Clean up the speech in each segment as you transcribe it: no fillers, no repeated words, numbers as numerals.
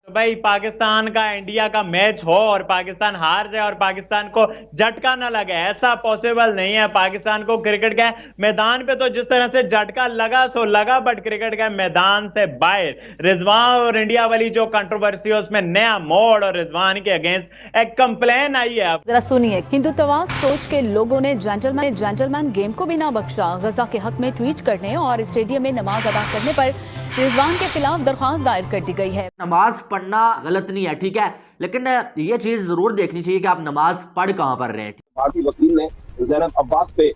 तो भाई पाकिस्तान का इंडिया का मैच हो और पाकिस्तान हार जाए और पाकिस्तान को झटका ना लगे, ऐसा पॉसिबल नहीं है। पाकिस्तान को क्रिकेट के मैदान पे तो जिस तरह से झटका लगा सो लगा, बट क्रिकेट के मैदान से बाहर रिजवान और इंडिया वाली जो कंट्रोवर्सी है उसमें नया मोड़ और रिजवान के अगेंस्ट एक कंप्लेन आई है। जरा सुनिए, हिंदुत्व सोच के लोगों ने जेंटलमैन गेम को भी ना बख्शा। गजा के हक में ट्वीट करने और स्टेडियम में नमाज अदा करने पर रिजवान के खिलाफ दरख्वास्त दायर कर दी गई है। नमाज पढ़ना गलत नहीं है, ठीक है, लेकिन ये चीज जरूर देखनी चाहिए कि आप नमाज पढ़ कहाँ पढ़ रहे हैं। भारतीय वकील ने ज़ैनब अब्बास पे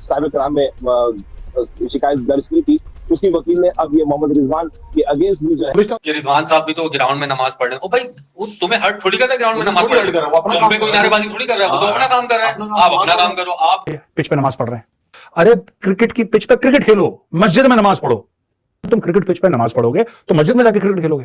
साइबर क्राइम में शिकायत दर्ज की थी। उसकी वकील ने अब ये मोहम्मद रिजवान के अगेंस्ट भी जो है कि रिजवान साहब भी तो ग्राउंड में नमाज पढ़ रहे हैं। ओ भाई, वो तुम्हें हर्ट थोड़ी कर रहा है ग्राउंड में नमाज पढ़ रहे हो, तुम पे कोई नारेबाजी थोड़ी कर रहा है, वो तो अपना काम कर रहा है। आप अपना काम करो। आप पिच पे नमाज पढ़ रहे हैं, अरे क्रिकेट की पिच पे क्रिकेट खेलो, मस्जिद में नमाज पढ़ो। तुम क्रिकेट पिच पे नमाज पढ़ोगे तो मस्जिद में जाके क्रिकेट खेलोगे,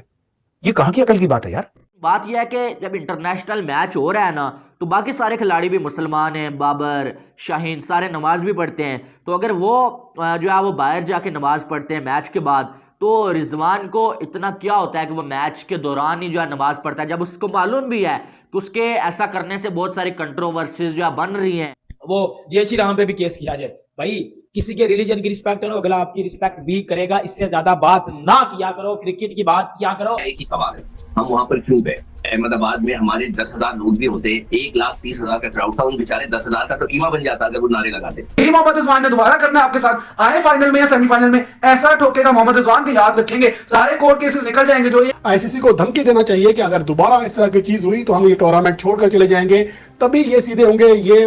ये कहां की अकल की बात है यार। बात यह है कि जब इंटरनेशनल मैच हो रहा है ना, तो बाकी सारे खिलाड़ी भी मुसलमान हैं, बाबर, शाहीन सारे नमाज भी पढ़ते हैं। तो अगर वो जो है वो बाहर जाके नमाज पढ़ते हैं मैच के बाद, तो रिजवान को इतना क्या होता है कि वो मैच के दौरान ही जो है नमाज पढ़ता है, जब उसको मालूम भी है कि उसके ऐसा करने से बहुत सारी कंट्रोवर्सीज जो है बन रही हैं। वो जय श्री राम पे भी केस किया जाए। भाई किसी के रिलीजन की रिस्पेक्ट करो, अगला आपकी रिस्पेक्ट भी करेगा। इससे ज्यादा बात ना किया करो, क्रिकेट की बात किया करो। एक ही सवाल है, हम वहां पर क्यों गए? अहमदाबाद में हमारे 10,000 लोग भी होते, 1,30,000 का क्राउड था, उन बेचारे 10,000 का तो कीमा बन जाता अगर वो नारे लगाते। मोहम्मद रिजवान ने दोबारा करना है आपके साथ, आए फाइनल में या सेमीफाइनल में ऐसा ठोकेगा मोहम्मद रिजवान को याद रखेंगे, सारे कोर्ट केसेस निकल जाएंगे। जो आईसीसी को धमकी देना चाहिए कि अगर दोबारा इस तरह की चीज हुई तो हम ये टूर्नामेंट छोड़कर चले जाएंगे, तभी ये सीधे होंगे। ये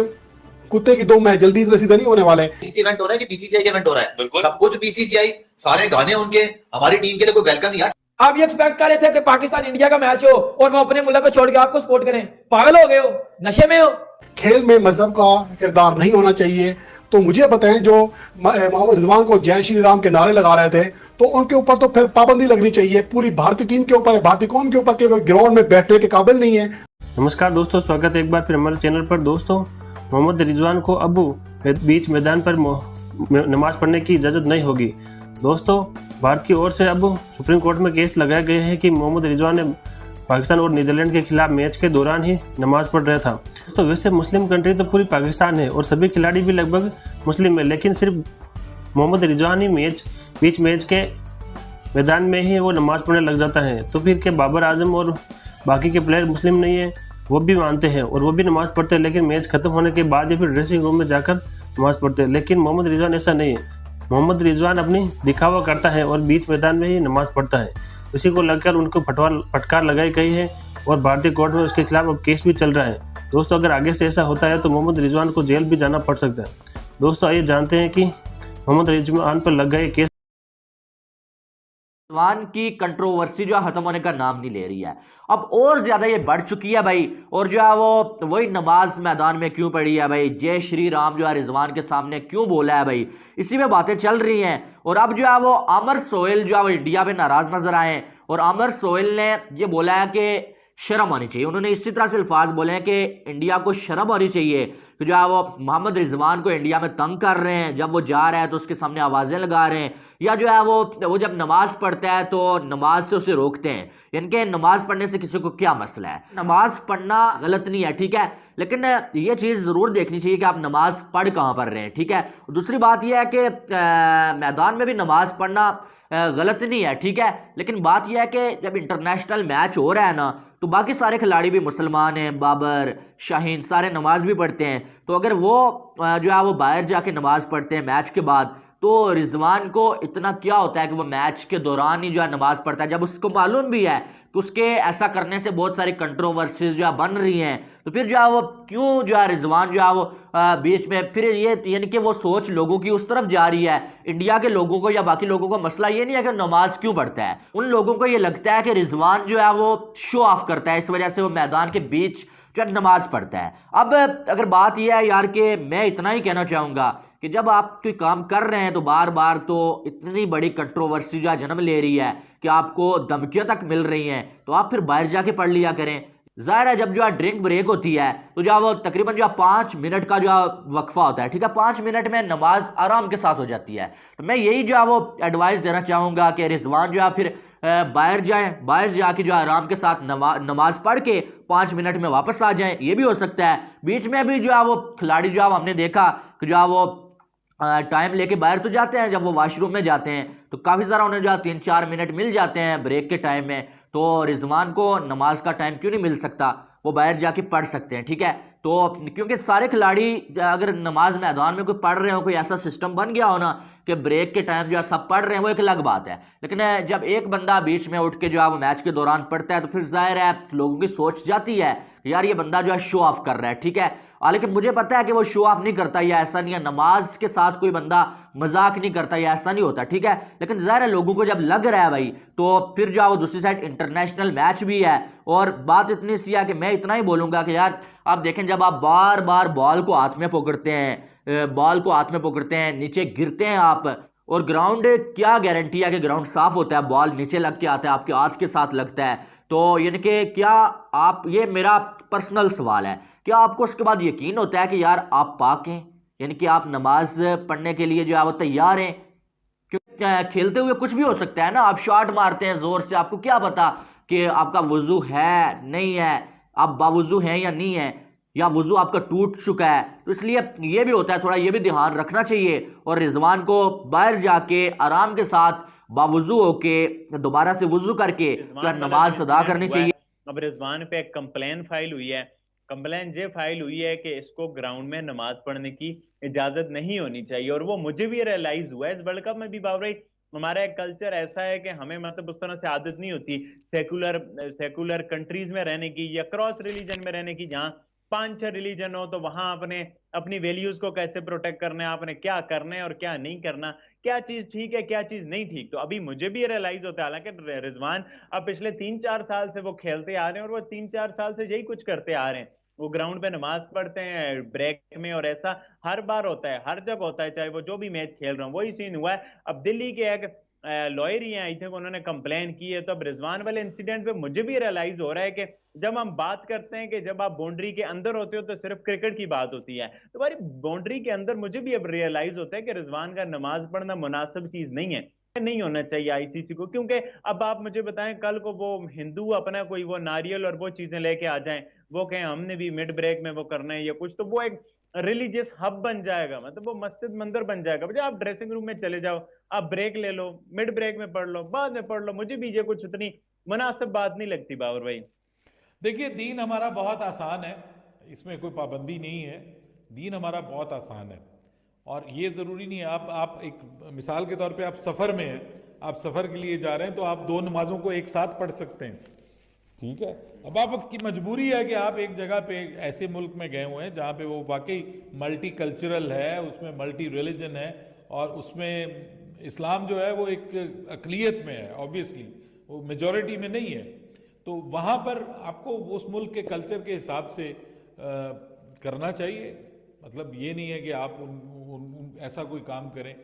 कुत्ते की दो मैं जल्दी इधर सीधे नहीं होने वाले। इवेंट हो रहा है कि बीसीसीआई का इवेंट हो रहा है, सब कुछ बीसीसीआई, सारे गाने उनके, हमारी टीम के लिए कोई वेलकम नहीं है। आप ये एक्सपेक्ट कर रहे थे कि पाकिस्तान इंडिया का मैच हो और वो अपने मुल्क को छोड़ के आपको सपोर्ट करें? पागल हो गए हो, नशे में हो। खेल में मजहब का किरदार नहीं होना चाहिए। तो मुझे बताएं, जो मोहम्मद रिजवान को जय श्री राम के नारे लगा रहे थे, तो उनके ऊपर तो फिर पाबंदी लगनी चाहिए। पूरी भारतीय टीम के ऊपर, भारतीय कौम के ऊपर के ग्राउंड में बैठने के काबिल नहीं है। नमस्कार दोस्तों, स्वागत है एक बार फिर हमारे चैनल पर। दोस्तों, मोहम्मद रिजवान को अब बीच मैदान पर नमाज पढ़ने की इजाज़त नहीं होगी। दोस्तों, भारत की ओर से अब सुप्रीम कोर्ट में केस लगाए गए हैं कि मोहम्मद रिजवान ने पाकिस्तान और नीदरलैंड के खिलाफ मैच के दौरान ही नमाज पढ़ रहा था। दोस्तों, वैसे मुस्लिम कंट्री तो पूरी पाकिस्तान है और सभी खिलाड़ी भी लगभग मुस्लिम है, लेकिन सिर्फ मोहम्मद रिजवान ही बीच मैच के मैदान में ही वो नमाज पढ़ने लग जाता है। तो फिर के बाबर आजम और बाकी के प्लेयर मुस्लिम नहीं है, वो भी मानते हैं और वो भी नमाज पढ़ते हैं, लेकिन मैच खत्म होने के बाद या फिर ड्रेसिंग रूम में जाकर नमाज पढ़ते हैं। लेकिन मोहम्मद रिजवान ऐसा नहीं है। मोहम्मद रिजवान अपनी दिखावा करता है और बीच मैदान में ही नमाज पढ़ता है। इसी को लगकर उनको फटकार लगाई गई है और भारतीय कोर्ट में उसके खिलाफ अब केस भी चल रहा है। दोस्तों, अगर आगे से ऐसा होता है तो मोहम्मद रिजवान को जेल भी जाना पड़ सकता है। दोस्तों, आइए जानते हैं कि मोहम्मद रिजवान पर लग गए केस। रिजवान की कंट्रोवर्सी जो है खत्म होने का नाम नहीं ले रही है, अब और ज्यादा ये बढ़ चुकी है भाई। और जो है वो वही नमाज मैदान में क्यों पढ़ी है भाई, जय श्री राम जो है रिजवान के सामने क्यों बोला है भाई, इसी में बातें चल रही हैं। और अब जो है वो अमर सोहेल जो है वो इंडिया पे नाराज नजर आए हैं और अमर सोहेल ने ये बोला है कि शर्म आनी चाहिए। उन्होंने इसी तरह से अल्फाज बोले हैं कि इंडिया को शर्म आनी चाहिए कि जो है वो मोहम्मद रिजवान को इंडिया में तंग कर रहे हैं, जब वो जा रहा है तो उसके सामने आवाज़ें लगा रहे हैं, या जो है वो जब नमाज पढ़ता है तो नमाज से उसे रोकते हैं। यानी कि नमाज पढ़ने से किसी को क्या मसला है? नमाज पढ़ना गलत नहीं है, ठीक है, लेकिन ये चीज़ ज़रूर देखनी चाहिए कि आप नमाज पढ़ कहाँ पढ़ रहे हैं, ठीक है। दूसरी बात यह है कि मैदान में भी नमाज पढ़ना गलत नहीं है, ठीक है, लेकिन बात यह है कि जब इंटरनेशनल मैच हो रहा है ना, तो बाकी सारे खिलाड़ी भी मुसलमान हैं, बाबर, शाहीन सारे नमाज भी पढ़ते हैं। तो अगर वो जो है वो बाहर जाके नमाज पढ़ते हैं मैच के बाद, तो रिजवान को इतना क्या होता है कि वो मैच के दौरान ही जो है नमाज पढ़ता है, जब उसको मालूम भी है कि उसके ऐसा करने से बहुत सारी कंट्रोवर्सीज जो है बन रही हैं। तो फिर जो है वो क्यों जो है रिजवान जो है वो बीच में फिर ये, यानी कि वो सोच लोगों की उस तरफ जा रही है। इंडिया के लोगों को या बाकी लोगों को मसला ये नहीं है कि नमाज क्यों पढ़ता है, उन लोगों को ये लगता है कि रिजवान जो है वो शो ऑफ करता है, इस वजह से वो मैदान के बीच जो नमाज पढ़ता है। अब अगर बात यह है यार कि मैं इतना ही कहना चाहूँगा कि जब आप कोई काम कर रहे हैं तो बार बार तो इतनी बड़ी कंट्रोवर्सी जो जन्म ले रही है कि आपको धमकियां तक मिल रही हैं, तो आप फिर बाहर जाके पढ़ लिया करें। जाहिर है, जब जो है ड्रिंक ब्रेक होती है तो जो वो तकरीबन जो 5 मिनट का जो वक्फा होता है, ठीक है, 5 मिनट में नमाज आराम के साथ हो जाती है। तो मैं यही जो है वो एडवाइस देना चाहूँगा कि रिजवान जो है फिर बाहर जाएं, बाहर जाके जो आराम के साथ नमाज पढ़ के 5 मिनट में वापस आ जाएं, ये भी हो सकता है। बीच में भी जो है वो खिलाड़ी जो है हमने देखा कि जो है वो टाइम लेके बाहर तो जाते हैं, जब वो वॉशरूम में जाते हैं तो काफ़ी सारा उन्हें जो है 3-4 मिनट मिल जाते हैं ब्रेक के टाइम में। तो रिजवान को नमाज का टाइम क्यों नहीं मिल सकता, वो बाहर जाके पढ़ सकते हैं, ठीक है। तो क्योंकि सारे खिलाड़ी अगर नमाज मैदान में कोई पढ़ रहे हो, कोई ऐसा सिस्टम बन गया हो ना कि ब्रेक के टाइम जो है सब पढ़ रहे हैं, वो एक अलग बात है। लेकिन जब एक बंदा बीच में उठ के जो है वो मैच के दौरान पढ़ता है तो फिर जाहिर है लोगों की सोच जाती है यार ये बंदा जो है शो ऑफ कर रहा है, ठीक है। लेकिन मुझे पता है कि वो शो ऑफ नहीं करता, या ऐसा नहीं है, नमाज के साथ कोई बंदा मजाक नहीं करता, या ऐसा नहीं होता, ठीक है। लेकिन ज़ाहिर है लोगों को जब लग रहा है भाई, तो फिर जो है वो दूसरी साइड इंटरनेशनल मैच भी है। और बात इतनी सी है कि मैं इतना ही बोलूँगा कि यार आप देखें, जब आप बार बार बॉल को हाथ में पकड़ते हैं, नीचे गिरते हैं आप, और ग्राउंड क्या गारंटी है कि ग्राउंड साफ होता है, बॉल नीचे लग के आता है, आपके हाथ के साथ लगता है। तो यानी कि क्या आप, ये मेरा पर्सनल सवाल है, क्या आपको उसके बाद यकीन होता है कि यार आप पाक हैं, यानी कि आप नमाज पढ़ने के लिए जो है वो तैयार हैं? क्योंकि खेलते हुए कुछ भी हो सकता है ना, आप शॉट मारते हैं जोर से, आपको क्या पता कि आपका वुजू है नहीं है, आप बावुजू हैं या नहीं है, या वुजू आपका टूट चुका है। तो इसलिए ये भी होता है, थोड़ा ये भी ध्यान रखना चाहिए। और रिजवान को बाहर जाके आराम के साथ बावुजू होके दोबारा से वुजू करके जो नमाज अदा करनी चाहिए। अब रिजवान पे एक कंप्लेन फाइल हुई है, कंप्लेन ये फाइल हुई है कि इसको ग्राउंड में नमाज पढ़ने की इजाजत नहीं होनी चाहिए। और वो मुझे भी रियलाइज हुआ है इस वर्ल्ड कप में भी बाबरी, हमारा एक कल्चर ऐसा है कि हमें मतलब उस तरह से आदत नहीं होती सेकुलर कंट्रीज में रहने की या क्रॉस रिलीजन में रहने की, जहाँ 5-6 रिलीजन हो तो वहां अपनी वैल्यूज को कैसे प्रोटेक्ट करना है, आपने क्या करना है और क्या नहीं करना, क्या चीज ठीक है क्या चीज नहीं ठीक। तो अभी मुझे भी रियलाइज होता है, हालांकि रिजवान अब पिछले 3-4 साल से वो खेलते आ रहे हैं और वो 3-4 साल से यही कुछ करते आ रहे हैं, वो ग्राउंड पे नमाज पढ़ते हैं ब्रेक में, और ऐसा हर बार होता है, हर जगह होता है, चाहे वो जो भी मैच खेल रहा हूँ। वही सीन हुआ है। अब दिल्ली के एक लॉयर ही हैं, आई थिंक उन्होंने कंप्लेन की है। तो अब रिजवान वाले इंसिडेंट पे मुझे भी रियलाइज हो रहा है कि जब हम बात करते हैं कि जब आप बाउंड्री के अंदर होते हो तो सिर्फ क्रिकेट की बात होती है, तो भाई बाउंड्री के अंदर मुझे भी अब रियलाइज होता है कि रिजवान का नमाज पढ़ना मुनासिब चीज नहीं है, नहीं होना चाहिए आईसीसी को। क्योंकि अब आप मुझे बताएं, कल को वो हिंदू अपना कोई वो नारियल और वो चीजें लेके आ जाएं, वो कहें हमने भी मिड ब्रेक में वो करना है या कुछ, तो वो एक रिलीजियस हब बन जाएगा, मतलब वो मस्जिद मंदिर बन जाएगा। बजाय आप ड्रेसिंग रूम में चले जाओ, आप ब्रेक ले लो, मिड ब्रेक में पढ़ लो, बाद में पढ़ लो, मुझे भी ये कुछ उतनी मुनासिब बात नहीं लगती बाबर भाई। देखिए, दीन हमारा बहुत आसान है, इसमें कोई पाबंदी नहीं है, दीन हमारा बहुत आसान है। और ये ज़रूरी नहीं है, आप एक मिसाल के तौर पे आप सफ़र में हैं, आप सफ़र के लिए जा रहे हैं तो आप 2 नमाज़ों को एक साथ पढ़ सकते हैं, ठीक है। अब आपकी मजबूरी है कि आप एक जगह पे ऐसे मुल्क में गए हुए हैं जहाँ पे वो वाकई मल्टी कल्चरल है, उसमें मल्टी रिलीजन है, और उसमें इस्लाम जो है वो एक अक़लियत में है, ऑब्वियसली वो मेजॉरिटी में नहीं है। तो वहाँ पर आपको उस मुल्क के कल्चर के हिसाब से करना चाहिए। मतलब ये नहीं है कि आप ऐसा कोई काम करें